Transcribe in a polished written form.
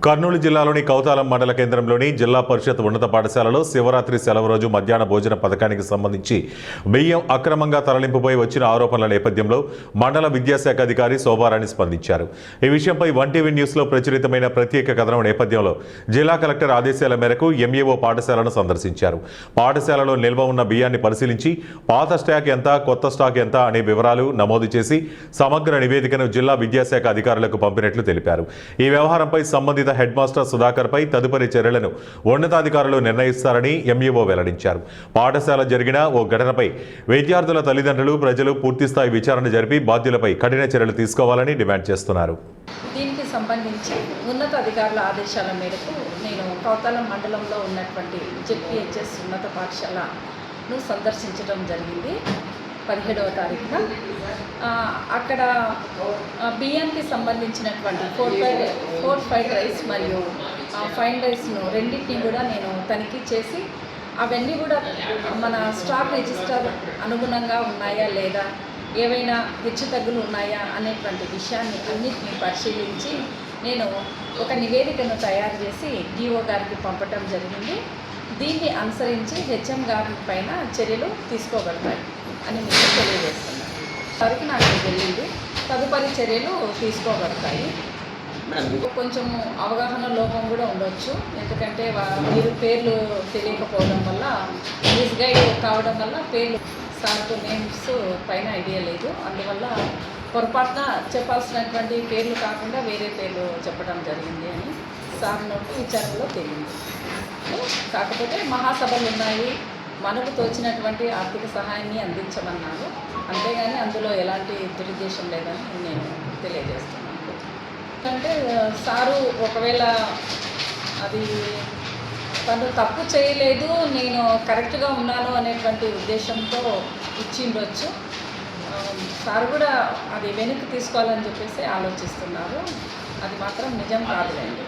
కర్నూలు జిల్లాలోని కౌతాలం మండల కేంద్రంలోని జిల్లా పరిషత్ ఉన్నత పాఠశాలలో శివరాత్రి సెలవు రోజు మధ్యాహ్న భోజన పథకానికి సంబంధించి బియ్యం అక్రమంగా తరలింపుపై వచ్చిన ఆరోపణల నేపథ్యంలో మండల విద్యాశాఖ అధికారి శోభారాణి స్పందించారు. ఈ విషయంపై వన్ టీవీ న్యూస్లో ప్రచురితమైన ప్రత్యేక కథనం నేపథ్యంలో జిల్లా కలెక్టర్ ఆదేశాల మేరకు ఎంఈఓ పాఠశాలను సందర్శించారు. పాఠశాలలో నిల్వ ఉన్న బియ్యాన్ని పరిశీలించి పాత స్టాక్ ఎంత, కొత్త స్టాక్ ఎంత అనే వివరాలు నమోదు చేసి సమగ్ర నివేదికను జిల్లా విద్యాశాఖ అధికారులకు పంపినట్లు తెలిపారు. ఈ వ్యవహారంపై సంబంధిత హెడ్ మాస్టర్ సుధాకర్ పై తదుపరి చర్యలను ఉన్నతాధికారులు నిర్ణయిస్తారని ఎంఈఓ వెల్లడించారు. పాఠశాల జరిగిన ఓ ఘటనపై విద్యార్థుల తల్లిదండ్రులు, ప్రజలు పూర్తిస్థాయి విచారణ జరిపి బాధ్యులపై కఠిన చర్యలు తీసుకోవాలని డిమాండ్ చేస్తున్నారు. దీనికి సంబంధించి ఉన్నత అధికారుల ఆదేశాల మేరకు నేను కౌతాలం మండలంలో ఉన్నటువంటి జెడ్పీహెచ్ఎస్ ఉన్నత పాఠశాలను సందర్శించడం జరిగింది 17వ తారీఖున. అక్కడ బియ్యానికి సంబంధించినటువంటి ఫోర్ ఫ్రైడ్ రైస్ మరియు ఫైన్ రైస్ను రెండింటినీ కూడా నేను తనిఖీ చేసి అవన్నీ కూడా మన స్టాక్ రిజిస్టర్ అనుగుణంగా ఉన్నాయా లేదా, ఏవైనా హెచ్చుతగ్గులు ఉన్నాయా అనేటువంటి విషయాన్ని అన్నిటినీ పరిశీలించి నేను ఒక నివేదికను తయారు చేసి డిఓ గారికి పంపటం జరిగింది. దీన్ని అనుసరించి హెచ్ఎం గారి పైన చర్యలు తీసుకోబడతాయి అని మీకు తెలియజేస్తున్నాను. వరకు నాకు వెళ్ళింది, తదుపరి చర్యలు తీసుకోబడతాయి. కొంచెం అవగాహన లోపం కూడా ఉండొచ్చు, ఎందుకంటే మీరు పేర్లు తెలియకపోవడం వల్ల, మిస్గైడ్ కావడం వల్ల పేర్లు సార్కు నేమ్స్ పైన ఐడియా లేదు. అందువల్ల పొరపాటున చెప్పాల్సినటువంటి పేర్లు కాకుండా వేరే పేర్లు చెప్పడం జరిగింది అని సార్ నోటి విచారణలో తెలియదు. కాకపోతే మహాసభలు ఉన్నాయి, మనకు తోచినటువంటి ఆర్థిక సహాయాన్ని అందించమన్నారు, అంతేగాని అందులో ఎలాంటి దురుద్దేశం లేదని నేను తెలియజేస్తున్నాను. అంటే సారు ఒకవేళ అది తను తప్పు చేయలేదు, నేను కరెక్ట్గా ఉన్నాను అనేటువంటి ఉద్దేశంతో ఇచ్చిండొచ్చు. సారు కూడా అది వెనక్కి తీసుకోవాలని చెప్పేసి ఆలోచిస్తున్నారు. అది మాత్రం నిజం కాదులేండి.